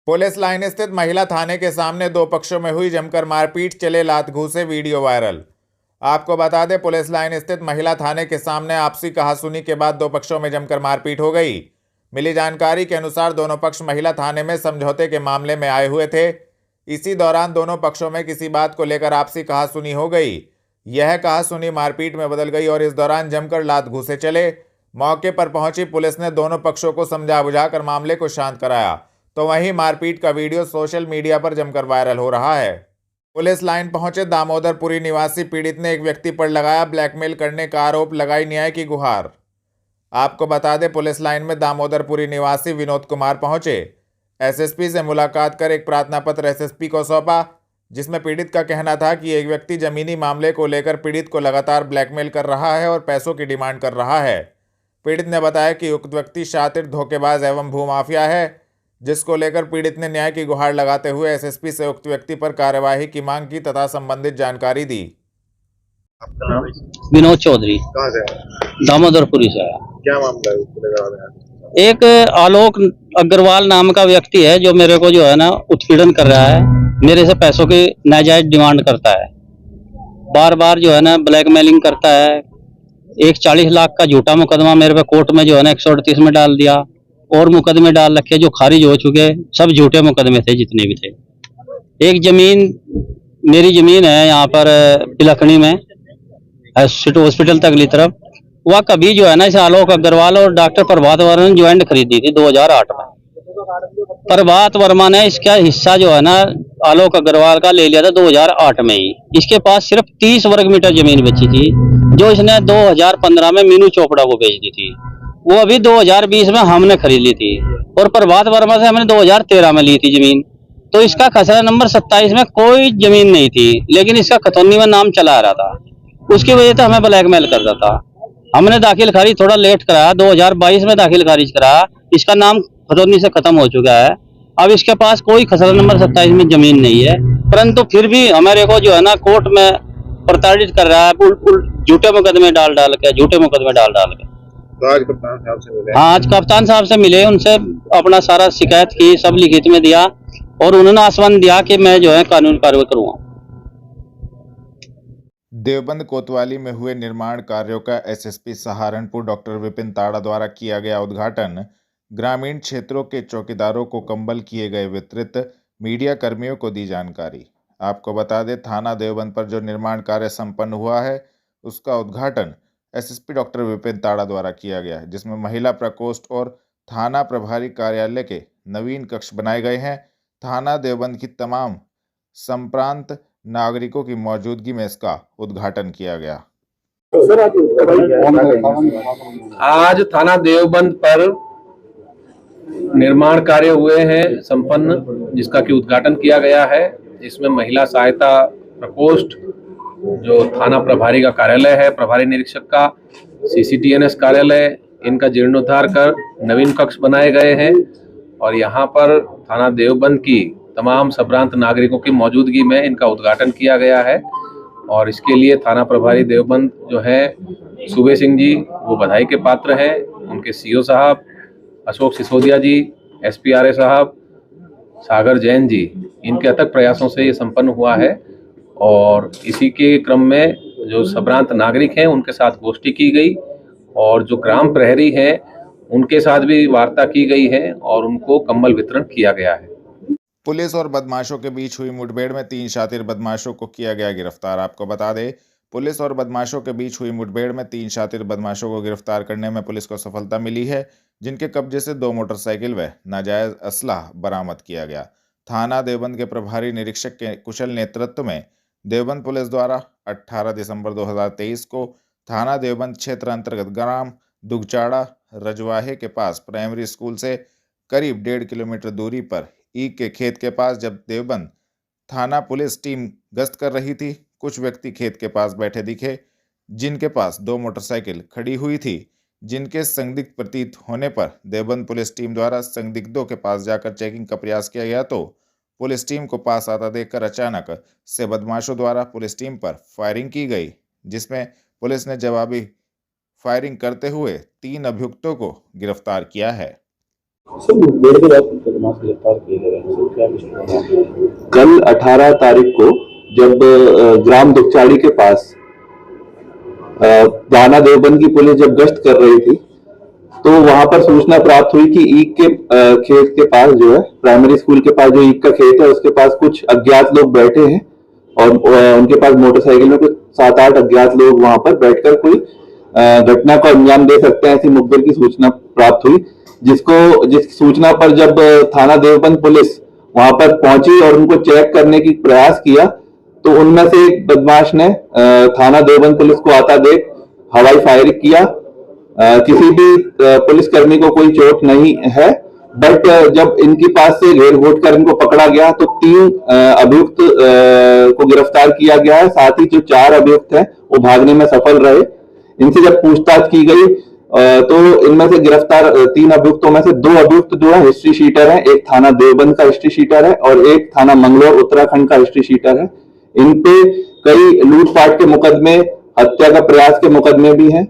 Police line स्थित महिला थाने के सामने दो पक्षों में हुई जमकर मारपीट, चले लात घूंसे, वीडियो वायरल। आपको बता दें, पुलिस लाइन स्थित महिला थाने के सामने आपसी कहासुनी के बाद दो पक्षों में जमकर मारपीट हो गई। मिली जानकारी के अनुसार दोनों पक्ष महिला थाने में समझौते के मामले में आए हुए थे। इसी दौरान दोनों पक्षों में किसी बात को लेकर आपसी कहासुनी हो गई। यह कहासुनी मारपीट में बदल गई और इस दौरान जमकर लात घूंसे चले। मौके पर पहुंची पुलिस ने दोनों पक्षों को समझा बुझाकर मामले को शांत कराया, तो वहीं मारपीट का वीडियो सोशल मीडिया पर जमकर वायरल हो रहा है। पुलिस लाइन पहुंचे दामोदरपुरी निवासी पीड़ित ने एक व्यक्ति पर लगाया ब्लैकमेल करने का आरोप, लगाई न्याय की गुहार। आपको बता दें, पुलिस लाइन में दामोदरपुरी निवासी विनोद कुमार पहुंचे। एसएसपी से मुलाकात कर एक प्रार्थना पत्र एसएसपी को सौंपा, जिसमें पीड़ित का कहना था कि एक व्यक्ति जमीनी मामले को लेकर पीड़ित को लगातार ब्लैकमेल कर रहा है और पैसों की डिमांड कर रहा है। पीड़ित ने बताया कि उक्त व्यक्ति शातिर, धोखेबाज एवं भूमाफिया है, जिसको लेकर पीड़ित ने न्याय की गुहार लगाते हुए एसएसपी से उक्त व्यक्ति पर कार्यवाही की मांग की तथा संबंधित जानकारी दी। आपका नाम? विनोद चौधरी, कहाँ से? दामोदरपुरी से आया। क्या मामला है उसको लेकर? एक आलोक अग्रवाल नाम का व्यक्ति है जो मेरे को जो है ना उत्पीड़न कर रहा है, मेरे से पैसों की नाजायज डिमांड करता है, बार बार जो है ना ब्लैकमेलिंग करता है। एक 40 लाख का झूठा मुकदमा मेरे पे कोर्ट में जो है ना 138 में डाल दिया, और मुकदमे डाल रखे जो खारिज हो चुके, सब झूठे मुकदमे थे जितने भी थे। एक जमीन, मेरी जमीन है यहाँ पर पिलखनी में, हॉस्पिटल तकली तरफ, वह कभी जो है ना इस आलोक अग्रवाल और डॉक्टर प्रभात वर्मा ने ज्वाइंट खरीदी थी 2008 में। प्रभात वर्मा ने इसका हिस्सा जो है ना आलोक अग्रवाल का ले लिया था 2008 में ही। इसके पास सिर्फ 30 वर्ग मीटर जमीन बची थी, जो इसने 2015 में मीनू चोपड़ा को बेच दी थी। वो अभी 2020 में हमने खरीद ली थी, और प्रभात वर्मा से हमने 2013 में ली थी जमीन। तो इसका खसरा नंबर 27 में कोई जमीन नहीं थी, लेकिन इसका खतौनी में नाम चला आ रहा था। उसकी वजह से हमें ब्लैकमेल करता था। हमने दाखिल खारिज थोड़ा लेट कराया, 2022 में दाखिल खारिज कराया। इसका नाम खतौनी से खत्म हो चुका है। अब इसके पास कोई खसरा नंबर 27 में जमीन नहीं है, परंतु फिर भी हमारे को जो है ना कोर्ट में प्रताड़ित कर रहा है, झूठे मुकदमे डाल के। तो आज कप्तान साहब से मिले? हाँ, आज कप्तान साहब से मिले, उनसे अपना सारा शिकायत की, सब लिखित में दिया, और उन्होंने आश्वासन दिया कि मैं जो है कानूनी कार्रवाई करूंगा। देवबंद कोतवाली में हुए निर्माण कार्यों का एसएसपी सहारनपुर डॉक्टर विपिन ताड़ा द्वारा किया गया उद्घाटन। ग्रामीण क्षेत्रों के चौकीदारों को कंबल किए गए वितरित, मीडिया कर्मियों को दी जानकारी। आपको बता दें, थाना देवबंद पर जो निर्माण कार्य संपन्न हुआ है, उसका उद्घाटन एसएसपी डॉक्टर विपिन ताड़ा द्वारा किया गया है, जिसमें महिला प्रकोष्ठ और थाना प्रभारी कार्यालय के नवीन कक्ष बनाए गए हैं। थाना देवबंद की तमाम संप्रांत नागरिकों की मौजूदगी में इसका उद्घाटन किया गया। आज थाना देवबंद पर निर्माण कार्य हुए हैं संपन्न, जिसका कि उद्घाटन किया गया है। इसमें महिला सहायता प्रकोष्ठ, जो थाना प्रभारी का कार्यालय है, प्रभारी निरीक्षक का, सीसीटीएनएस कार्यालय, इनका जीर्णोद्धार कर नवीन कक्ष बनाए गए हैं। और यहाँ पर थाना देवबंद की तमाम संप्रांत नागरिकों की मौजूदगी में इनका उद्घाटन किया गया है। और इसके लिए थाना प्रभारी देवबंद जो है सूबे सिंह जी, वो बधाई के पात्र हैं। उनके सीओ साहब अशोक सिसोदिया जी, एसपीआरए साहब सागर जैन जी, इनके अथक प्रयासों से ये संपन्न हुआ है। और इसी के क्रम में जो संप्रांत नागरिक हैं उनके साथ गोष्ठी की गई, और जो ग्राम प्रहरी हैं उनके साथ भी वार्ता की गई है, और उनको कंबल वितरण किया गया है। पुलिस और बदमाशों के बीच हुई मुठभेड़ में 3 शातिर बदमाशों को किया गया गिरफ्तार। आपको बता दें, पुलिस और बदमाशों के बीच हुई मुठभेड़ में 3 शातिर बदमाशों को गिरफ्तार करने में पुलिस को सफलता मिली है, जिनके कब्जे से 2 मोटरसाइकिल व नाजायज असलाह बरामद किया गया। थाना देवबंद के प्रभारी निरीक्षक के कुशल नेतृत्व में देवबंद पुलिस द्वारा 18 दिसंबर 2023 को थाना देवबंद क्षेत्र अंतर्गत ग्राम दुगचाड़ा रजवाहे के पास प्राइमरी स्कूल से करीब 1.5 किलोमीटर दूरी पर ईख के खेत के पास जब देवबंद थाना पुलिस टीम गश्त कर रही थी, कुछ व्यक्ति खेत के पास बैठे दिखे, जिनके पास 2 मोटरसाइकिल खड़ी हुई थी, जिनके संदिग्ध प्रतीत होने पर देवबंद पुलिस टीम द्वारा संदिग्धों के पास जाकर चेकिंग का प्रयास किया गया, तो पुलिस टीम को पास आता देखकर अचानक से बदमाशों द्वारा पुलिस टीम पर फायरिंग की गई, जिसमें पुलिस ने जवाबी फायरिंग करते हुए 3 अभियुक्तों को गिरफ्तार किया है। बदमाश गिरफ्तार किए गए हैं, सर क्या कुछ? कल 18 तारीख को जब ग्राम दुखचाड़ी के पास दाना देवबंद की पुलिस जब गश्त कर रही थी तो वहां पर सूचना प्राप्त हुई कि ईख के खेत के पास जो है, प्राइमरी स्कूल के पास जो ईख का खेत है उसके पास कुछ अज्ञात लोग बैठे हैं और उनके पास मोटरसाइकिल में कुछ 7-8 अज्ञात लोग वहां पर बैठकर कोई घटना को अंजाम दे सकते हैं, ऐसी मुखबिर की सूचना प्राप्त हुई। जिस सूचना पर जब थाना देवबंद पुलिस वहां पर पहुंची और उनको चेक करने की प्रयास किया तो उनमें से एक बदमाश ने थाना देवबंद पुलिस को आता देख हवाई फायरिंग किया। किसी भी पुलिसकर्मी को कोई चोट नहीं है, बट जब इनके पास से घेर घोट कर इनको पकड़ा गया तो 3 अभियुक्त को गिरफ्तार किया गया है। साथ ही जो 4 अभियुक्त हैं वो भागने में सफल रहे। इनसे जब पूछताछ की गई तो इनमें से गिरफ्तार 3 अभियुक्तों में से 2 अभियुक्त जो है हिस्ट्री शीटर है, एक थाना देवबंद का हिस्ट्री शीटर है और एक थाना मंगलौर उत्तराखंड का हिस्ट्री शीटर है। इन पे कई लूटपाट के मुकदमे, हत्या का प्रयास के मुकदमे भी हैं।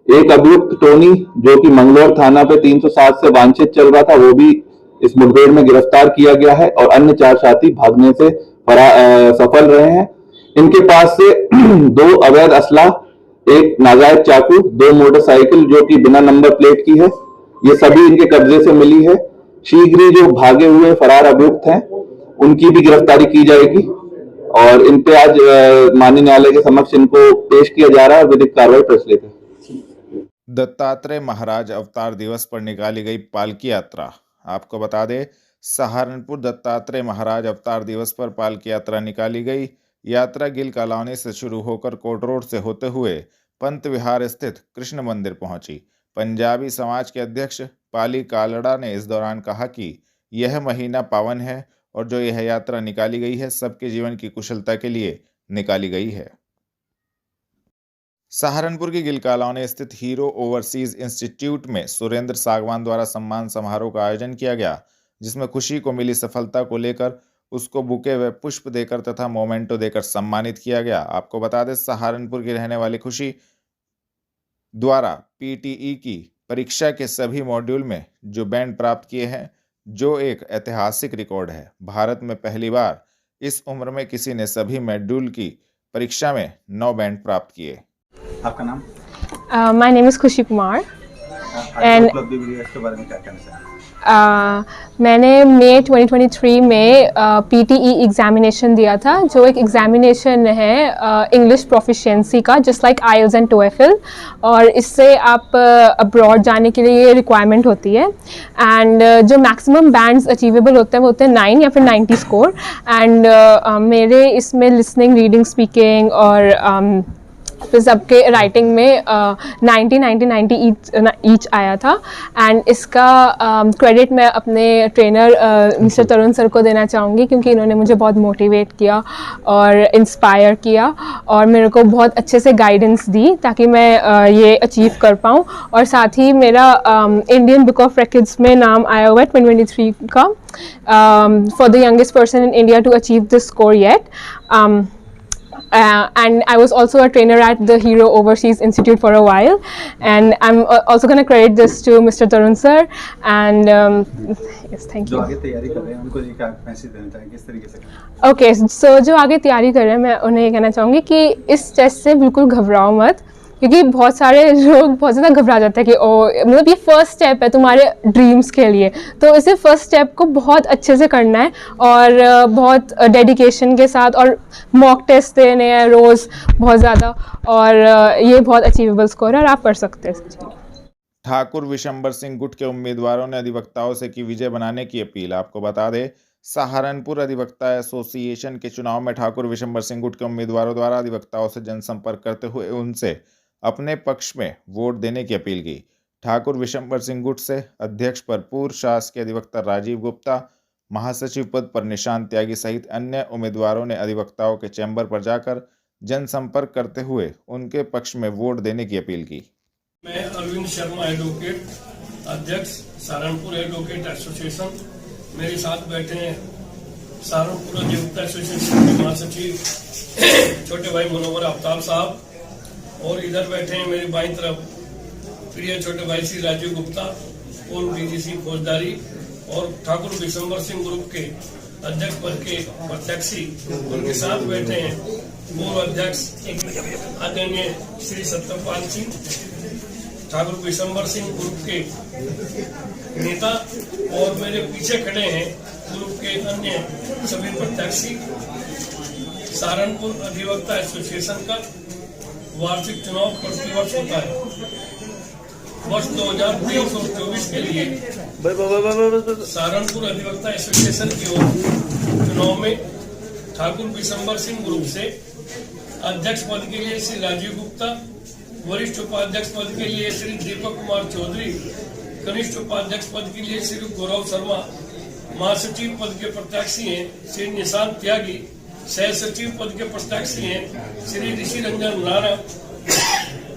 एक अभियुक्त टोनी जो कि मंगलौर थाना पे 307 से वांछित चल रहा था, वो भी इस मुठभेड़ में गिरफ्तार किया गया है और अन्य 4 साथी भागने से सफल रहे हैं। इनके पास से 2 अवैध असला, एक नाजायज चाकू, 2 मोटरसाइकिल जो कि बिना नंबर प्लेट की है, ये सभी इनके कब्जे से मिली है। शीघ्र ही जो भागे हुए फरार अभियुक्त हैं उनकी भी गिरफ्तारी की जाएगी और इन पे आज माननीय न्यायालय के समक्ष इनको पेश किया जा रहा है और विधिक कार्रवाई प्रचलित है। दत्तात्रेय महाराज अवतार दिवस पर निकाली गई पालकी यात्रा। आपको बता दें, सहारनपुर दत्तात्रेय महाराज अवतार दिवस पर पालकी यात्रा निकाली गई। यात्रा गिल कॉलोनी से शुरू होकर कोट रोड से होते हुए पंत विहार स्थित कृष्ण मंदिर पहुंची। पंजाबी समाज के अध्यक्ष पाली कालड़ा ने इस दौरान कहा कि यह महीना पावन है और जो यह यात्रा निकाली गई है सबके जीवन की कुशलता के लिए निकाली गई है। सहारनपुर की गिल कॉलोनी स्थित हीरो ओवरसीज इंस्टीट्यूट में सुरेंद्र सागवान द्वारा सम्मान समारोह का आयोजन किया गया, जिसमें खुशी को मिली सफलता को लेकर उसको बुके व पुष्प देकर तथा मोमेंटो देकर सम्मानित किया गया। आपको बता दें, सहारनपुर की रहने वाली खुशी द्वारा पीटीई की परीक्षा के सभी मॉड्यूल में जो बैंड प्राप्त किए हैं, जो एक ऐतिहासिक रिकॉर्ड है। भारत में पहली बार इस उम्र में किसी ने सभी मॉड्यूल की परीक्षा में 9 बैंड प्राप्त किए। आपका नाम? My name is खुशी कुमार एंड उपलब्धि मिली है, इसके बारे में क्या कहना चाहेंगे? मैंने मई 2023 में PTE एग्जामिनेशन दिया था, जो एक एग्जामिनेशन है इंग्लिश प्रोफिशिएंसी का, just like IELTS and TOEFL, और इससे आप अब्रॉड जाने के लिए ये रिक्वायरमेंट होती है। एंड जो मैक्सिमम बैंड्स अचीवेबल होते हैं वो होते हैं 9 या फिर 90 स्कोर। एंड मेरे इसमें लिसनिंग, रीडिंग, स्पीकिंग और तो सबके राइटिंग में 90 ईच आया था। एंड इसका क्रेडिट मैं अपने ट्रेनर मिस्टर तरुण सर को देना चाहूँगी, क्योंकि इन्होंने मुझे बहुत मोटिवेट किया और इंस्पायर किया और मेरे को बहुत अच्छे से गाइडेंस दी ताकि मैं ये अचीव कर पाऊँ। और साथ ही मेरा इंडियन बुक ऑफ रिकॉर्ड्स में नाम आया हुआ है 2023 का, for the youngest person in India to achieve this score yet. And I was also a trainer at the Hero Overseas Institute for a while, and I'm also going to credit this to Mr. Tarun sir. And yes, thank you. जो आगे तैयारी कर रहे हैं उनको ये क्या message देना चाहेंगे, किस तरीके से? Okay, so जो आगे तैयारी कर रहे हैं मैं उन्हें ये कहना चाहूँगी कि इस टेस्ट से बिल्कुल घबराओ मत, क्योंकि बहुत सारे लोग बहुत ज़्यादा घबरा जाते हैं कि ओ मतलब ये फर्स्ट स्टेप है तुम्हारे ड्रीम्स के लिए। तो इसे फर्स्ट स्टेप को बहुत अच्छे से करना है और बहुत डेडिकेशन के साथ, और मॉक टेस्ट देने हैं रोज़ बहुत ज़्यादा, और ये बहुत अचीवेबल स्कोर है और आप कर सकते हैं। ठाकुर विशंबर सिंह गुट के उम्मीदवारों ने अधिवक्ताओं से की विजय बनाने की अपील। आपको बता दें, सहारनपुर अधिवक्ता एसोसिएशन के चुनाव में ठाकुर विशंबर सिंह गुट के उम्मीदवारों द्वारा अधिवक्ताओं से जनसंपर्क करते हुए उनसे अपने पक्ष में वोट देने की अपील की। ठाकुर विशंबर सिंह गुट से अध्यक्ष पर पूर्व शासकीय अधिवक्ता राजीव गुप्ता, महासचिव पद पर निशांत त्यागी सहित अन्य उम्मीदवारों ने अधिवक्ताओं के चैम्बर पर जाकर जनसंपर्क करते हुए उनके पक्ष में वोट देने की अपील की। मैं अरविंद शर्मा एडवोकेट, अध्यक्ष सहारनपुर एडवोकेट एसोसिएशन। मेरे साथ बैठे हैं सहारनपुर अधिवक्ता एसोसिएशन के महासचिव छोटे भाई मनोहर अवतार साहब, और इधर बैठे हैं मेरी बाईं तरफ प्रिय छोटे भाई श्री राजीव गुप्ता, पूर्व DGC फौजदारी, और ठाकुर विशंबर सिंह ग्रुप के अध्यक्ष पद के प्रत्याशी उनके साथ बैठे हैं पूर्व अध्यक्ष आदरणीय श्री सत्यपाल सिंह, ठाकुर विशंबर सिंह ग्रुप के नेता, और मेरे पीछे खड़े हैं ग्रुप के अन्य सभी प्रत्याशी। सहारनपुर अधिवक्ता एसोसिएशन का वार्षिक चुनाव प्रतिवर्ष होता है। वर्ष 2023 और 2024 के लिए सहारनपुर अधिवक्ता एसोसिएशन की ओर चुनाव में ठाकुर विशंबर सिंह ग्रुप से अध्यक्ष पद के लिए श्री राजीव गुप्ता, वरिष्ठ उपाध्यक्ष पद के लिए श्री दीपक कुमार चौधरी, कनिष्ठ उपाध्यक्ष पद के लिए श्री गौरव शर्मा, महासचिव पद के प्रत्याशी हैं श्री निशांत त्यागी, सह सचिव पद के प्रत्याशी हैं श्री ऋषि रंजन राणा,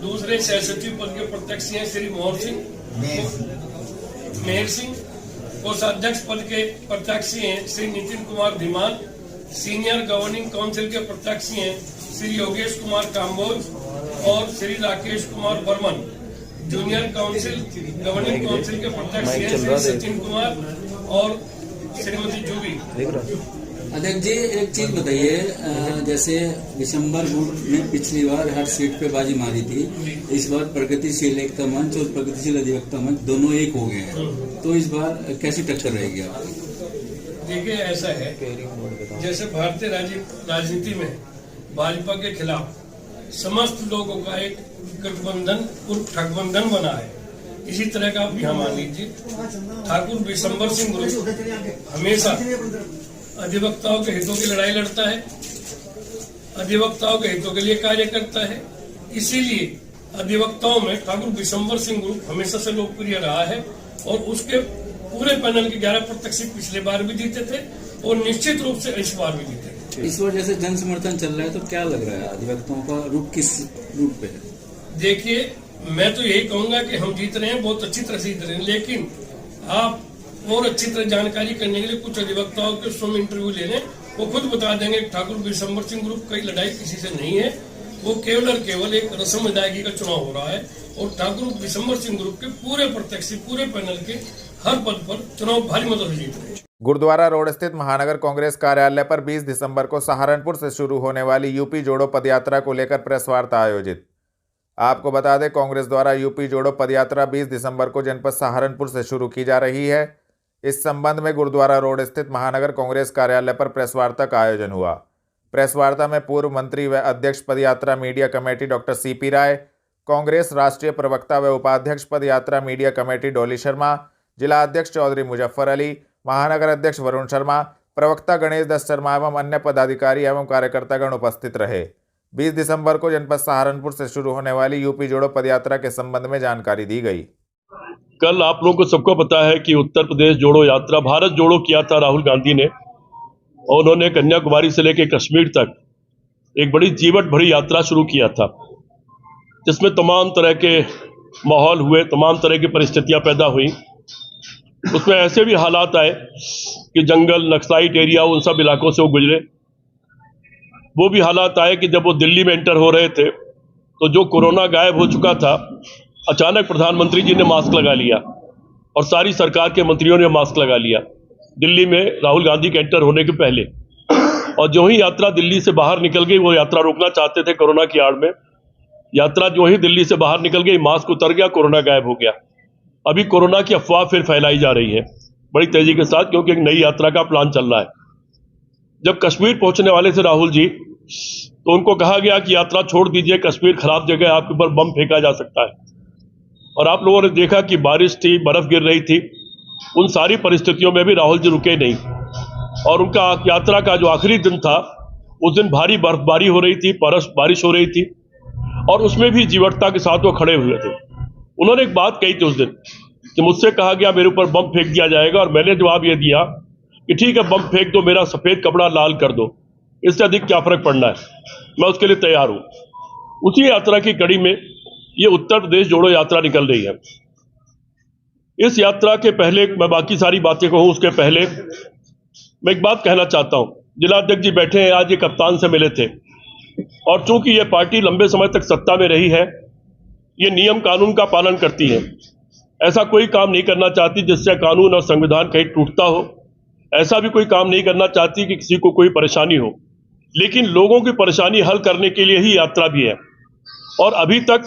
दूसरे सह सचिव पद के प्रत्याशी हैं श्री मेहर सिंह, कोषाध्यक्ष पद के प्रत्याशी हैं Shri Nitin Kumar Dhiman, senior governing council के प्रत्याशी हैं श्री योगेश कुमार काम्बोज और Shri Rakesh Kumar Barman, junior council governing council के प्रत्याशी हैं श्री सचिन कुमार और श्रीमती जूबी। अध्यक्ष जी, एक चीज बताइए, जैसे विशंबर ग्रुप ने पिछली बार हर सीट पे बाजी मारी थी, इस बार प्रगतिशील एकता मंच और प्रगतिशील अधिवक्ता मंच दोनों एक हो गए हैं, तो इस बार कैसी टक्कर रहेगी आप? देखिए, ऐसा है जैसे भारतीय राजनीति में भाजपा के खिलाफ समस्त लोगों का एक गठबंधन ठगबंधन बना है, इसी तरह का आप यहाँ मान लीजिए। ठाकुर विशंबर सिंह ग्रुप हमेशा अधिवक्ताओं के हितों की लड़ाई लड़ता है, अधिवक्ताओं के हितों के लिए कार्य करता है, इसीलिए अधिवक्ताओं में ठाकुर विशंबर सिंह ग्रुप हमेशा से लोकप्रिय रहा है और उसके पूरे पैनल के 11 प्रत्याशी पिछले बार भी जीते थे और निश्चित रूप से इस बार भी जीते थे। इस बार जैसे जन समर्थन चल रहा है, तो क्या लग रहा है अधिवक्ताओं का रुख किस रूप पे है? देखिए, मैं तो यही कहूंगा कि हम जीत रहे हैं, बहुत अच्छी तरह से जीत रहे हैं, लेकिन आप और अच्छी तरह जानकारी करने के लिए कुछ अधिवक्ताओं के स्वयं इंटरव्यू ले लें, वो खुद बता देंगे ठाकुर विशंबर सिंह ग्रुप की लड़ाई किसी से नहीं है, वो केवल और केवल एक रस्म अदायगी का चुनाव हो रहा है और ठाकुर विशंबर सिंह ग्रुप के पूरे प्रत्याशी पूरे पैनल के हर पद पर चुनाव भारी मत से जीत रहे हैं। गुरुद्वारा रोड स्थित महानगर कांग्रेस कार्यालय पर 20 दिसंबर को सहारनपुर से शुरू होने वाली यूपी जोड़ो पदयात्रा को लेकर प्रेस वार्ता आयोजित। आपको बता दें, कांग्रेस द्वारा यूपी जोड़ो पदयात्रा 20 दिसंबर को जनपद सहारनपुर से शुरू की जा रही है। इस संबंध में गुरुद्वारा रोड स्थित महानगर कांग्रेस कार्यालय पर प्रेस वार्ता का आयोजन हुआ। प्रेस वार्ता में पूर्व मंत्री व अध्यक्ष पदयात्रा मीडिया कमेटी डॉक्टर सीपी राय, कांग्रेस राष्ट्रीय प्रवक्ता व उपाध्यक्ष पदयात्रा मीडिया कमेटी डॉली शर्मा, जिला अध्यक्ष चौधरी मुजफ्फर अली, महानगर अध्यक्ष वरुण शर्मा, प्रवक्ता गणेश दत्त शर्मा एवं अन्य पदाधिकारी एवं कार्यकर्तागण उपस्थित रहे। 20 दिसंबर को जनपद सहारनपुर से शुरू होने वाली यूपी जोड़ो पदयात्रा के संबंध में जानकारी दी गई। कल आप लोगों को सबको पता है कि उत्तर प्रदेश जोड़ो यात्रा, भारत जोड़ो किया था राहुल गांधी ने, और उन्होंने कन्याकुमारी से लेकर कश्मीर तक एक बड़ी जीवट भरी यात्रा शुरू किया था, जिसमें तमाम तरह के माहौल हुए, तमाम तरह की परिस्थितियां पैदा हुई। उसमें ऐसे भी हालात आए कि जंगल, नक्सलाइट एरिया, उन सब इलाकों से वो गुजरे। वो भी हालात आए कि जब वो दिल्ली में एंटर हो रहे थे तो जो कोरोना गायब हो चुका था, अचानक प्रधानमंत्री जी ने मास्क लगा लिया और सारी सरकार के मंत्रियों ने मास्क लगा लिया दिल्ली में राहुल गांधी के एंटर होने के पहले। और जो ही यात्रा दिल्ली से बाहर निकल गई, वो यात्रा रोकना चाहते थे कोरोना की आड़ में, यात्रा जो ही दिल्ली से बाहर निकल गई, मास्क उतर गया, कोरोना गायब हो गया। अभी कोरोना की अफवाह फिर फैलाई जा रही है बड़ी तेजी के साथ, क्योंकि एक नई यात्रा का प्लान चल रहा है। जब कश्मीर पहुंचने वाले थे राहुल जी, तो उनको कहा गया कि यात्रा छोड़ दीजिए, कश्मीर खराब जगह है, आपके ऊपर बम फेंका जा सकता है। और आप लोगों ने देखा कि बारिश थी, बर्फ गिर रही थी, उन सारी परिस्थितियों में भी राहुल जी रुके नहीं। और उनका यात्रा का जो आखिरी दिन था, उस दिन भारी बर्फबारी हो रही थी, बारिश हो रही थी, और उसमें भी जीवटता के साथ वो खड़े हुए थे। उन्होंने एक बात कही थी उस दिन कि मुझसे कहा गया मेरे ऊपर बम फेंक दिया जाएगा, और मैंने जवाब ये दिया कि ठीक है, बम फेंक दो, मेरा सफेद कपड़ा लाल कर दो, इससे अधिक क्या फर्क पड़ना है, मैं उसके लिए तैयार हूं। उसी यात्रा की कड़ी में ये उत्तर प्रदेश जोड़ो यात्रा निकल रही है। इस यात्रा के पहले मैं बाकी सारी बातें कहूं, उसके पहले मैं एक बात कहना चाहता हूं। जिला अध्यक्ष जी बैठे हैं, आज ये कप्तान से मिले थे, और चूंकि ये पार्टी लंबे समय तक सत्ता में रही है, ये नियम कानून का पालन करती है। ऐसा कोई काम नहीं करना चाहती जिससे कानून और संविधान कहीं टूटता हो। ऐसा भी कोई काम नहीं करना चाहती कि किसी को कोई परेशानी हो। लेकिन लोगों की परेशानी हल करने के लिए ही यात्रा भी है और अभी तक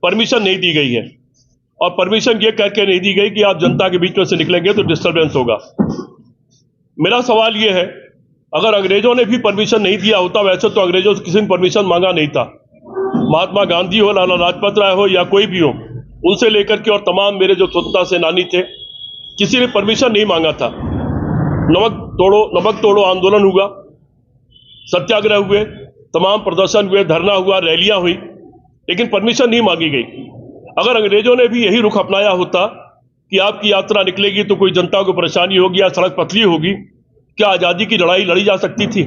परमिशन नहीं दी गई है। और परमिशन ये करके नहीं दी गई कि आप जनता के बीच में से निकलेंगे तो डिस्टर्बेंस होगा। मेरा सवाल ये है, अगर अंग्रेजों ने भी परमिशन नहीं दिया होता, वैसे तो अंग्रेजों से किसी ने परमिशन मांगा नहीं था। महात्मा गांधी हो, लाला लाजपत राय हो या कोई भी हो, उनसे लेकर के और तमाम मेरे जो स्वतंत्रता सेनानी थे, किसी ने परमिशन नहीं मांगा था। नमक तोड़ो आंदोलन हुआ, सत्याग्रह हुए, तमाम प्रदर्शन हुए, धरना हुआ, रैलियां हुई, लेकिन परमिशन नहीं मांगी गई। अगर अंग्रेजों ने भी यही रुख अपनाया होता कि आपकी यात्रा निकलेगी तो कोई जनता को परेशानी होगी या सड़क पतली होगी, क्या आजादी की लड़ाई लड़ी जा सकती थी?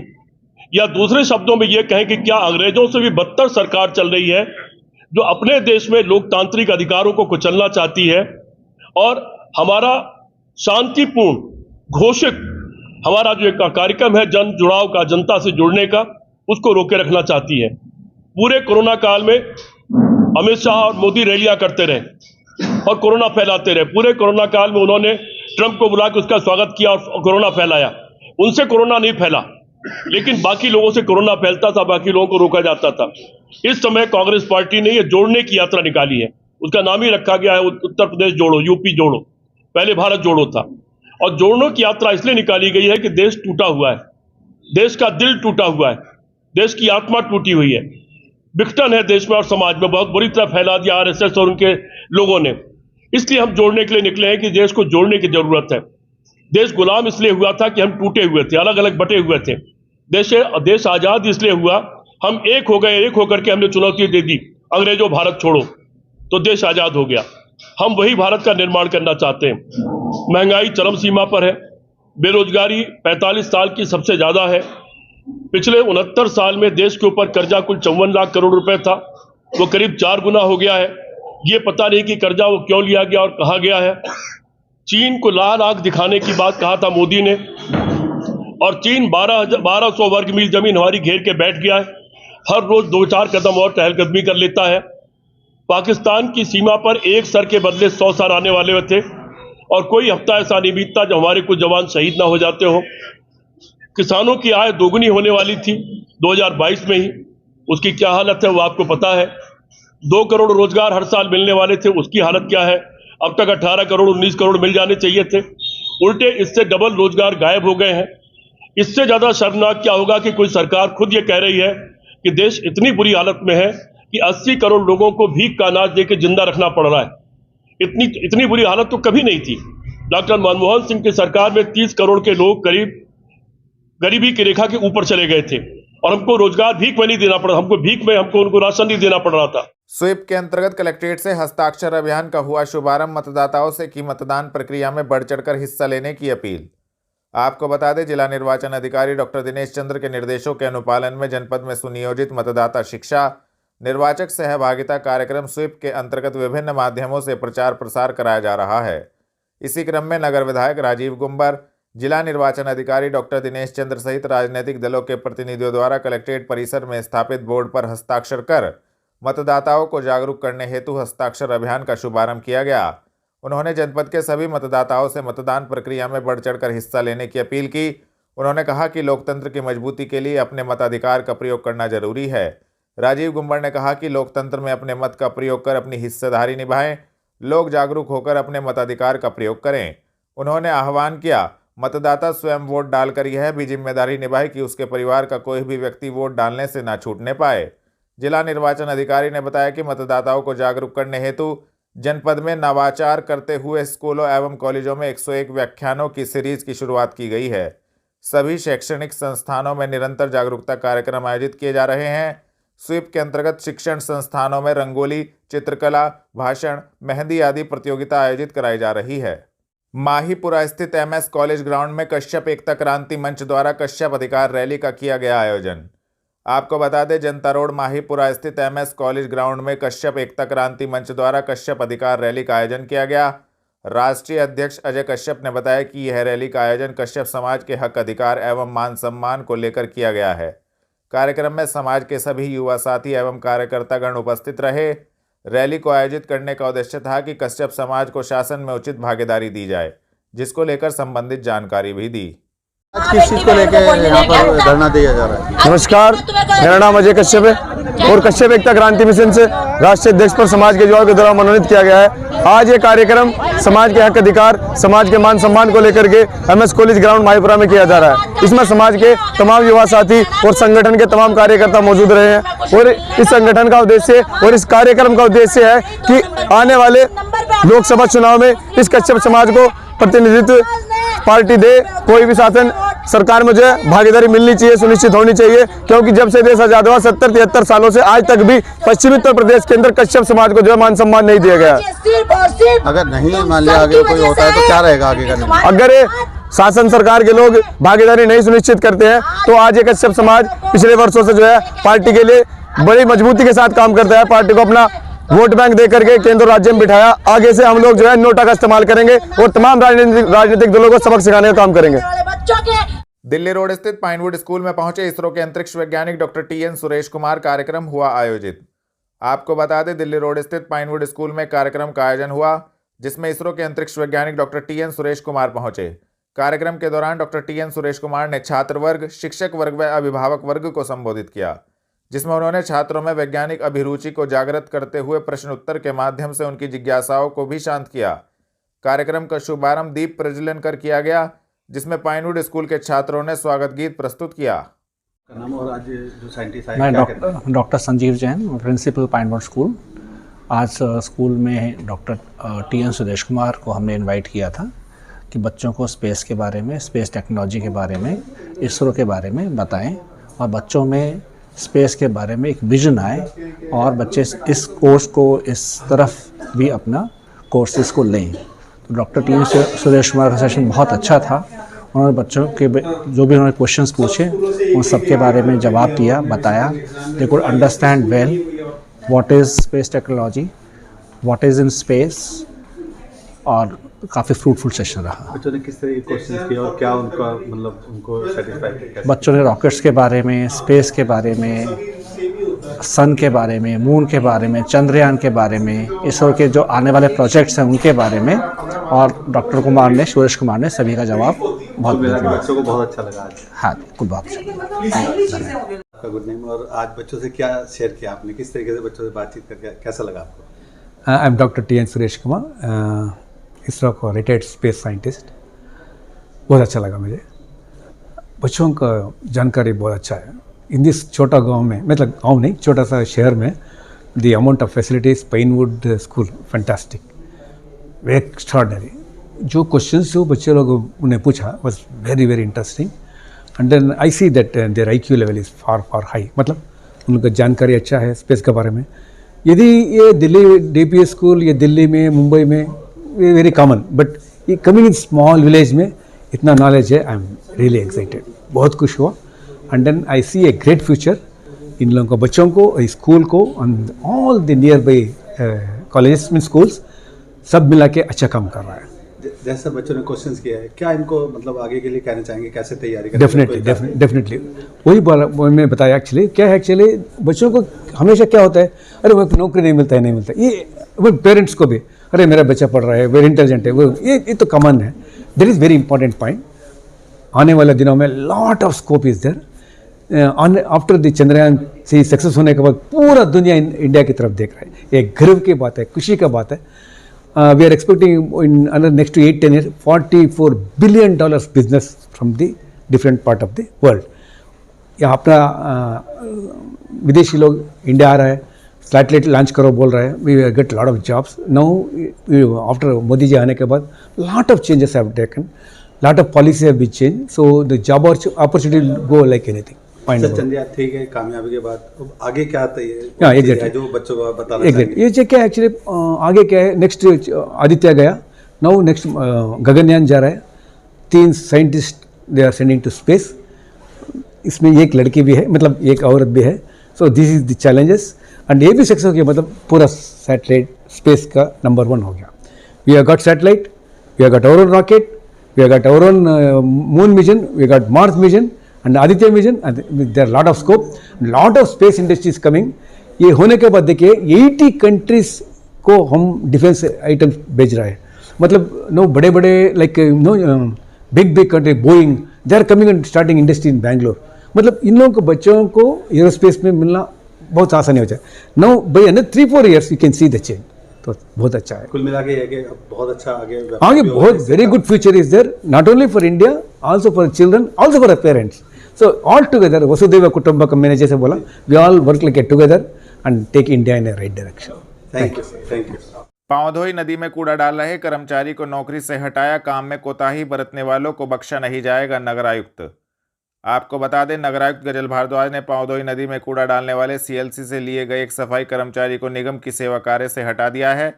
या दूसरे शब्दों में यह कहें कि क्या अंग्रेजों से भी बदतर सरकार चल रही है जो अपने देश में लोकतांत्रिक अधिकारों को कुचलना चाहती है और हमारा शांतिपूर्ण घोषित हमारा जो एक कार्यक्रम है जन जुड़ाव का, जनता से जुड़ने का, उसको रोके रखना चाहती है। पूरे कोरोना काल में अमित शाह और मोदी रैलियां करते रहे और कोरोना फैलाते रहे। पूरे कोरोना काल में उन्होंने ट्रंप को बुला के उसका स्वागत किया और कोरोना फैलाया। उनसे कोरोना नहीं फैला, लेकिन बाकी लोगों से कोरोना फैलता था, बाकी लोगों को रोका जाता था। इस समय कांग्रेस पार्टी ने यह जोड़ने की यात्रा निकाली है। उसका नाम ही रखा गया है उत्तर प्रदेश जोड़ो, यूपी जोड़ो, पहले भारत जोड़ो था। और जोड़ने की यात्रा इसलिए निकाली गई है कि देश टूटा हुआ है, देश का दिल टूटा हुआ है, देश की आत्मा टूटी हुई है, विघटन है देश में और समाज में, बहुत बुरी तरह फैला दिया आरएसएस और उनके लोगों ने। इसलिए हम जोड़ने के लिए निकले हैं कि देश को जोड़ने की जरूरत है। देश गुलाम इसलिए हुआ था कि हम टूटे हुए थे, अलग अलग बटे हुए थे। देश आजाद इसलिए हुआ, हम एक हो गए, एक होकर के हमने चुनौती दे दी, अंग्रेजों भारत छोड़ो, तो देश आजाद हो गया। हम वही भारत का निर्माण करना चाहते हैं। महंगाई चरम सीमा पर है, बेरोजगारी 45 साल की सबसे ज्यादा है। पिछले 69 साल में देश के ऊपर कर्जा कुल 54 लाख करोड़ रुपए था, वो करीब 4 गुना हो गया है। ये पता नहीं कि कर्जा वो क्यों लिया गया और कहाँ गया है। चीन को लाल आंख दिखाने की बात कहा था मोदी ने, और चीन 1200 वर्ग मील जमीन हमारी घेर के बैठ गया है। हर रोज 2-4 कदम और टहलकदमी कर लेता है। पाकिस्तान की सीमा पर एक सर के बदले 100 सर आने वाले थे और कोई हफ्ता ऐसा नहीं बीतता जो हमारे कुछ जवान शहीद ना हो जाते हो। किसानों की आय दोगुनी होने वाली थी 2022 में ही, उसकी क्या हालत है वो आपको पता है। 2 करोड़ रोजगार हर साल मिलने वाले थे, उसकी हालत क्या है? अब तक 18 करोड़ 19 करोड़ मिल जाने चाहिए थे, उल्टे इससे डबल रोजगार गायब हो गए हैं। इससे ज्यादा शर्मनाक क्या होगा कि कोई सरकार खुद ये कह रही है कि देश इतनी बुरी हालत में है कि 80 करोड़ लोगों को भीख का अनाज देकर जिंदा रखना पड़ रहा है। इतनी बुरी हालत तो कभी नहीं थी। डॉक्टर मनमोहन सिंह की सरकार में 30 करोड़ के लोग करीब गरीबी की रेखा के ऊपर चले गए थे और हमको रोजगार भीख में नहीं देना पड़ा, हमको उनको राशन नहीं देना पड़ रहा था। स्वीप के अंतर्गत कलेक्ट्रेट से हस्ताक्षर अभियान का हुआ शुभारंभ। मतदाताओं से की मतदान प्रक्रिया में बढ़ चढ़कर हिस्सा लेने की अपील। आपको बता दें, जिला निर्वाचन अधिकारी डॉक्टर दिनेश चंद्र के निर्देशों के अनुपालन में जनपद में सुनियोजित मतदाता शिक्षा, निर्वाचक सहभागिता कार्यक्रम स्वीप के अंतर्गत विभिन्न माध्यमों से प्रचार प्रसार कराया जा रहा है। इसी क्रम में नगर विधायक राजीव गुंबर, जिला निर्वाचन अधिकारी डॉक्टर दिनेश चंद्र सहित राजनीतिक दलों के प्रतिनिधियों द्वारा कलेक्ट्रेट परिसर में स्थापित बोर्ड पर हस्ताक्षर कर मतदाताओं को जागरूक करने हेतु हस्ताक्षर अभियान का शुभारंभ किया गया। उन्होंने जनपद के सभी मतदाताओं से मतदान प्रक्रिया में बढ़ चढ़कर हिस्सा लेने की अपील की। उन्होंने कहा कि लोकतंत्र की मजबूती के लिए अपने मताधिकार का प्रयोग करना जरूरी है। राजीव गुंबर ने कहा कि लोकतंत्र में अपने मत का प्रयोग कर अपनी हिस्सेदारी निभाएं, लोग जागरूक होकर अपने मताधिकार का प्रयोग करें। उन्होंने आह्वान किया, मतदाता स्वयं वोट डालकर यह भी जिम्मेदारी निभाए कि उसके परिवार का कोई भी व्यक्ति वोट डालने से न छूटने पाए। जिला निर्वाचन अधिकारी ने बताया कि मतदाताओं को जागरूक करने हेतु जनपद में नवाचार करते हुए स्कूलों एवं कॉलेजों में 101 व्याख्यानों की सीरीज की शुरुआत की गई है। सभी शैक्षणिक संस्थानों में निरंतर जागरूकता कार्यक्रम आयोजित किए जा रहे हैं। स्वीप के अंतर्गत शिक्षण संस्थानों में रंगोली, चित्रकला, भाषण, मेहंदी आदि प्रतियोगिता आयोजित कराई जा रही है। माहीपुरा स्थित एमएस कॉलेज ग्राउंड में कश्यप एकता क्रांति मंच द्वारा कश्यप अधिकार रैली का किया गया आयोजन। आपको बता दें, जनता रोड माहीपुरा स्थित एमएस कॉलेज ग्राउंड में कश्यप एकता क्रांति मंच द्वारा कश्यप अधिकार रैली का आयोजन किया गया। राष्ट्रीय अध्यक्ष अजय कश्यप ने बताया कि यह रैली का आयोजन कश्यप समाज के हक, अधिकार एवं मान सम्मान को लेकर किया गया है। कार्यक्रम में समाज के सभी युवा साथी एवं कार्यकर्तागण उपस्थित रहे। रैली को आयोजित करने का उद्देश्य था कि कश्यप समाज को शासन में उचित भागीदारी दी जाए, जिसको लेकर संबंधित जानकारी भी दी। किस चीज को लेकर यहाँ पर धरना दिया जा रहा है? नमस्कार, मेरा नाम अजय कश्यप है और कश्यप एकता क्रांति मिशन से राष्ट्रीय अध्यक्ष पर समाज के युवाओं के द्वारा मनोनीत किया गया है। आज ये कार्यक्रम समाज के हक अधिकार, समाज के मान सम्मान को लेकर के MS कॉलेज ग्राउंड माहीपुरा में किया जा रहा है। इसमें समाज के तमाम युवा साथी और संगठन के तमाम कार्यकर्ता मौजूद रहे हैं और इस संगठन का उद्देश्य और इस कार्यक्रम का उद्देश्य है कि आने वाले लोकसभा चुनाव में इस कश्यप समाज को प्रतिनिधित्व पार्टी दे। कोई भी शासन सरकार में जो है भागीदारी मिलनी चाहिए, सुनिश्चित होनी चाहिए, क्योंकि जब से देश आजाद हुआ 70-73 सालों से आज तक भी पश्चिमी उत्तर प्रदेश के अंदर कश्यप समाज को जो है मान सम्मान नहीं दिया गया। अगर नहीं मान लिया आगे कोई होता है तो क्या रहेगा आगे का? अगर शासन सरकार के लोग भागीदारी नहीं सुनिश्चित करते हैं तो आज ये कश्यप समाज पिछले वर्षों से जो है पार्टी के लिए बड़ी मजबूती के साथ काम करता है। पार्टी को अपना वोट बैंक दे करके केंद्र और राज्य में बिठाया। आगे से हम लोग जो है नोटा का इस्तेमाल करेंगे और तमाम राजनीतिक दलों को सबक सिखाने का काम करेंगे। दिल्ली रोड स्थित पाइनवुड स्कूल में पहुंचे इसरो के अंतरिक्ष वैज्ञानिक डॉक्टर TN सुरेश कुमार कार्यक्रम हुआ आयोजित। आपको बता दें, दिल्ली रोड स्थित पाइनवुड स्कूल में कार्यक्रम का आयोजन हुआ, जिसमें इसरो के अंतरिक्ष वैज्ञानिक डॉक्टर TN सुरेश कुमार पहुंचे। कार्यक्रम के दौरान डॉक्टर TN सुरेश कुमार ने छात्र वर्ग, शिक्षक वर्ग व अभिभावक वर्ग को संबोधित किया, जिसमें उन्होंने छात्रों में वैज्ञानिक अभिरुचि को जागृत करते हुए प्रश्न उत्तर के माध्यम से उनकी जिज्ञासाओं को भी शांत किया। कार्यक्रम का शुभारंभ दीप प्रज्वलन कर किया गया, जिसमें पाइनवुड स्कूल के छात्रों ने स्वागत गीत प्रस्तुत किया। नाम और आज जो साइंटिस्ट आए, मैं doctor Sanjeev Jain, principal Pinewood school. आज स्कूल में डॉक्टर TN सुरेश कुमार को हमने इनवाइट किया था कि बच्चों को स्पेस के बारे में, स्पेस टेक्नोलॉजी के बारे में, इसरो के बारे में बताएं और बच्चों में स्पेस के बारे में एक विजन आए और बच्चे इस कोर्स को, इस तरफ भी अपना कोर्सेज को लें। तो डॉक्टर TN सुरेश कुमार का सेशन बहुत अच्छा था। उन्होंने बच्चों के जो भी उन्होंने क्वेश्चंस पूछे उन सब के बारे में जवाब दिया, बताया। They could understand well what is space technology, what is in space, और काफ़ी फ्रूटफुल सेशन रहा। बच्चों ने किस तरह के क्वेश्चंस किए और क्या उनका मतलब उनको सेटिस्फाई किया? बच्चों ने रॉकेट्स के बारे में, स्पेस के बारे में, सन के बारे में, मून के बारे में, चंद्रयान के बारे में, इसरो के जो आने वाले प्रोजेक्ट्स हैं उनके बारे में, और डॉक्टर कुमार ने, सुरेश कुमार ने सभी का जवाब बहुत बच्चों को बहुत अच्छा लगा आज। हाँ, कुछ बहुत अच्छा। आपका गुड नेम और आज बच्चों से क्या शेयर किया आपने, किस तरीके से बच्चों से बातचीत करके कैसा लगा आपको? I am doctor TN Suresh Kumar, ISRO को रिटायर्ड स्पेस साइंटिस्ट। बहुत अच्छा लगा मुझे, बच्चों का जानकारी बहुत अच्छा है। इन दिस छोटा गांव में, मतलब गांव नहीं, छोटा सा शहर में, the amount of facilities, Pinewood school fantastic, very extraordinary. जो क्वेश्चंस जो बच्चे लोग उन्हें पूछा was very very interesting, and then I see that their IQ level is far high। मतलब उनका जानकारी अच्छा है स्पेस के बारे में। यदि ये दिल्ली DPS स्कूल, ये दिल्ली में, मुंबई में वेरी कॉमन, बट ये कमिंग इन स्मॉल विलेज में इतना नॉलेज है। आई एम रियली एक्साइटेड, बहुत खुश हुआ। And then I see a great future इन लोगों को, बच्चों को, स्कूल को, and all the nearby colleges में स्कूल्स सब मिला के अच्छा काम कर रहा है। जैसे बच्चों ने क्वेश्चंस किया है, क्या इनको मतलब आगे के लिए कहना चाहेंगे, कैसे तैयारी करें? डेफिनेटली वही मैं बताया। एक्चुअली क्या है, एक्चुअली बच्चों को हमेशा क्या होता है, अरे वो नौकरी नहीं मिलता है, ये वो पेरेंट्स को भी, अरे मेरा बच्चा पढ़ रहा है, वेरी इंटेलिजेंट है, वो ये तो कॉमन है। That is very important point. आने वाले दिनों में lot of scope is there. After the Chandrayaan से सक्सेस होने के बाद पूरा दुनिया इंडिया की तरफ देख रहा है। एक गर्व की बात है, खुशी का बात है। We are expecting in under next two 8-10 years $44 billion business from the different part of the world. यहाँ अपना विदेशी लोग इंडिया आ रहा है, सैटेलाइट लॉन्च करो बोल रहे हैं। We get lot of jobs now after Modi ji आने के बाद। Lot of changes have taken, lot of policy have been change, so the job opportunity go like anything. Chandrayaan ठीक है, कामयाबी के बाद आगे क्या आता है जो बच्चों को बताना चाहिए? ये क्या एक्चुअली आगे क्या है, नेक्स्ट आदित्य गया, नाउ नेक्स्ट गगनयान जा रहा है। 3 scientist they are sending to space. इसमें एक लड़की भी है, मतलब एक औरत भी है। So this is the challenges, and ये भी सक्सेस हो गया, मतलब पूरा सैटेलाइट स्पेस का नंबर 1 हो गया। We have got satellite, we have got our own rocket, we have got our own moon mission, we have got Mars mission and Aditya mission, and there are lot of scope, lot of space industries coming. ये होने के बाद देखिए 80 countries को हम defence item भेज रहा है, मतलब नो बड़े बड़े like no big country Boeing they are coming and starting industry in Bangalore, मतलब इन लोगों को बच्चों को एरोस्पेस में मिलना बहुत आसानी हो जाए। Now by 3-4 years you can see the change, तो बहुत अच्छा है। कुल मिला के ये कि बहुत अच्छा आगे बहुत very good future is there, not only for India, also for children, also for parents. So all together वसुधैव कुटुंबकम, मैंने जैसे बोला, we all work like together and take India in right direction. Thank you, thank you. Paondhoi नदी में कूड़ा डाल रहे कर्मचारी को नौकरी से हटाया, काम में कोताही बरतने वालों को बख्शा नहीं जाएगा, नगर आयुक्त। आपको बता दें, नगर आयुक्त गजल भारद्वाज ने पांवधोई नदी में कूड़ा डालने वाले सीएलसी से लिए गए एक सफाई कर्मचारी को निगम की सेवा कार्य से हटा दिया है।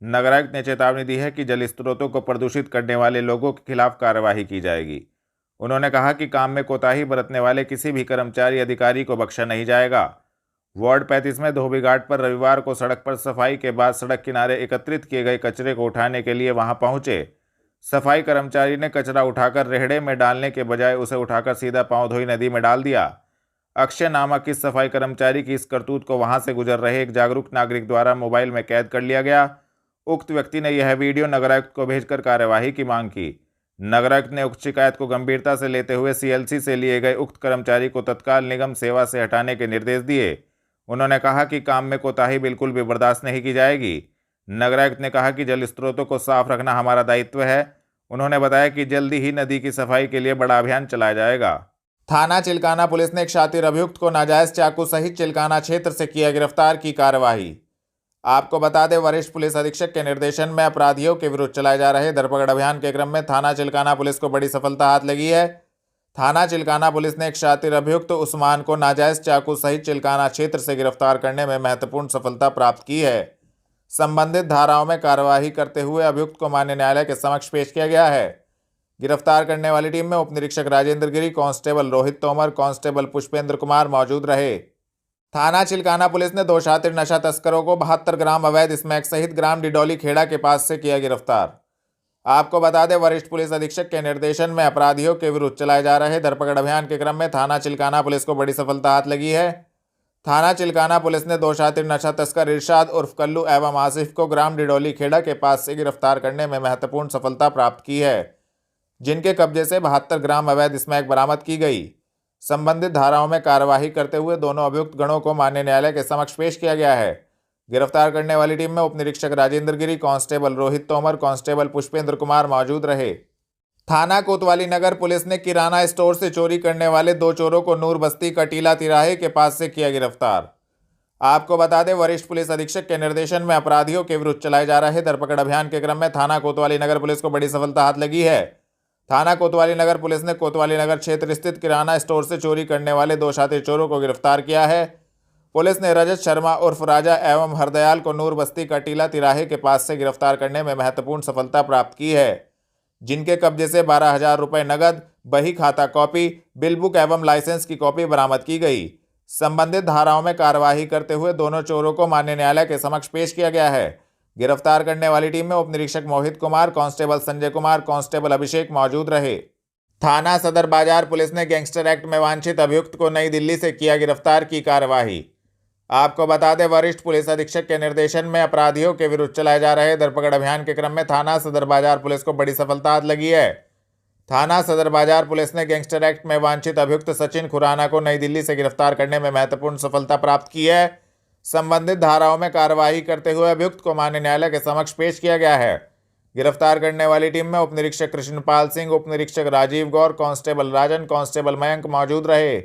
नगर आयुक्त ने चेतावनी दी है कि जल स्रोतों को प्रदूषित करने वाले लोगों के खिलाफ कार्रवाई की जाएगी। उन्होंने कहा कि काम में कोताही बरतने वाले किसी भी कर्मचारी अधिकारी को बख्शा नहीं जाएगा। वार्ड 35 में धोबी घाट पर रविवार को सड़क पर सफाई के बाद सड़क किनारे एकत्रित किए गए कचरे को उठाने के लिए वहां पहुंचे सफाई कर्मचारी ने कचरा उठाकर रेहड़े में डालने के बजाय उसे उठाकर सीधा पांवधोई नदी में डाल दिया। अक्षय नामक इस सफाई कर्मचारी की इस करतूत को वहां से गुजर रहे एक जागरूक नागरिक द्वारा मोबाइल में कैद कर लिया गया। उक्त व्यक्ति ने यह वीडियो नगर आयुक्त को भेजकर कार्यवाही की मांग की। नगर आयुक्त ने उक्त शिकायत को गंभीरता से लेते हुए सीएलसी से लिए गए उक्त कर्मचारी को तत्काल निगम सेवा से हटाने के निर्देश दिए। उन्होंने कहा कि काम में कोताही बिल्कुल भी बर्दाश्त नहीं की जाएगी। नगर आयुक्त ने कहा कि जल स्रोतों को साफ रखना हमारा दायित्व है। उन्होंने बताया कि जल्दी ही नदी की सफाई के लिए बड़ा अभियान चलाया जाएगा। थाना चिल्काना पुलिस ने एक शातिर अभियुक्त को नाजायज चाकू सहित चिल्काना क्षेत्र से किया गिरफ्तार की कार्रवाई। आपको बता दें, वरिष्ठ पुलिस अधीक्षक के निर्देशन में अपराधियों के विरुद्ध चलाए जा रहे धरपकड़ अभियान के क्रम में थाना चिल्काना पुलिस को बड़ी सफलता हाथ लगी है। थाना चिल्काना पुलिस ने एक शातिर अभियुक्त उस्मान को नाजायज चाकू सहित चिल्काना क्षेत्र से गिरफ्तार करने में महत्वपूर्ण सफलता प्राप्त की है। संबंधित धाराओं में कार्यवाही करते हुए अभियुक्त को मान्य न्यायालय के समक्ष पेश किया गया है। गिरफ्तार करने वाली टीम में उप निरीक्षक राजेंद्र गिरी, कांस्टेबल रोहित तोमर, कांस्टेबल पुष्पेंद्र कुमार मौजूद रहे। थाना चिल्काना पुलिस ने 2 शातिर नशा तस्करों को 72 ग्राम अवैध स्मैक सहित ग्राम डिडोली खेड़ा के पास से किया गिरफ्तार। आपको बता दें, वरिष्ठ पुलिस अधीक्षक के निर्देशन में अपराधियों के विरुद्ध चलाए जा रहे धरपकड़ अभियान के क्रम में थाना चिल्काना पुलिस को बड़ी सफलता हाथ लगी है। थाना चिल्काना पुलिस ने 2 शातिर नशा तस्कर इरशाद उर्फ कल्लू एवं आसिफ को ग्राम डिडोली खेड़ा के पास से गिरफ्तार करने में महत्वपूर्ण सफलता प्राप्त की है, जिनके कब्जे से 72 ग्राम अवैध स्मैक बरामद की गई। संबंधित धाराओं में कार्यवाही करते हुए दोनों अभियुक्त गणों को मान्य न्यायालय के समक्ष पेश किया गया है। गिरफ्तार करने वाली टीम में उप निरीक्षक राजेंद्र गिरी, कांस्टेबल रोहित तोमर, कांस्टेबल पुष्पेंद्र कुमार मौजूद रहे। थाना कोतवाली नगर पुलिस ने किराना स्टोर से चोरी करने वाले 2 चोरों को नूर बस्ती कटीला तिराहे के पास से किया गिरफ्तार। आपको बता दें, वरिष्ठ पुलिस अधीक्षक के निर्देशन में अपराधियों के विरुद्ध चलाए जा रहे धरपकड़ अभियान के क्रम में थाना कोतवाली नगर पुलिस को बड़ी सफलता हाथ लगी है। थाना कोतवाली नगर पुलिस ने कोतवाली नगर क्षेत्र स्थित किराना स्टोर से चोरी करने वाले 2 शातिर चोरों को गिरफ्तार किया है। पुलिस ने रजत शर्मा उर्फ राजा एवं हरदयाल को नूर बस्ती कटीला तिराहे के पास से गिरफ्तार करने में महत्वपूर्ण सफलता प्राप्त की है, जिनके कब्जे से 12,000 रुपये नगद, बही खाता कॉपी, बिल बुक एवं लाइसेंस की कॉपी बरामद की गई। संबंधित धाराओं में कार्यवाही करते हुए दोनों चोरों को मान्य न्यायालय के समक्ष पेश किया गया है। गिरफ्तार करने वाली टीम में उप निरीक्षक मोहित कुमार, कांस्टेबल संजय कुमार, कांस्टेबल अभिषेक मौजूद रहे। थाना सदर बाजार पुलिस ने गैंगस्टर एक्ट में वांछित अभियुक्त को नई दिल्ली से किया गिरफ्तार की कार्यवाही। आपको बता दें, वरिष्ठ पुलिस अधीक्षक के निर्देशन में अपराधियों के विरुद्ध चलाए जा रहे धरपकड़ अभियान के क्रम में थाना सदर बाजार पुलिस को बड़ी सफलता हाथ लगी है। थाना सदर बाजार पुलिस ने गैंगस्टर एक्ट में वांछित अभियुक्त सचिन खुराना को नई दिल्ली से गिरफ्तार करने में महत्वपूर्ण सफलता प्राप्त की है। संबंधित धाराओं में कार्यवाही करते हुए अभियुक्त को मान्य न्यायालय के समक्ष पेश किया गया है। गिरफ्तार करने वाली टीम में उप निरीक्षक कृष्णपाल सिंह, उप निरीक्षक राजीव गौर, कांस्टेबल राजन, कांस्टेबल मयंक मौजूद रहे।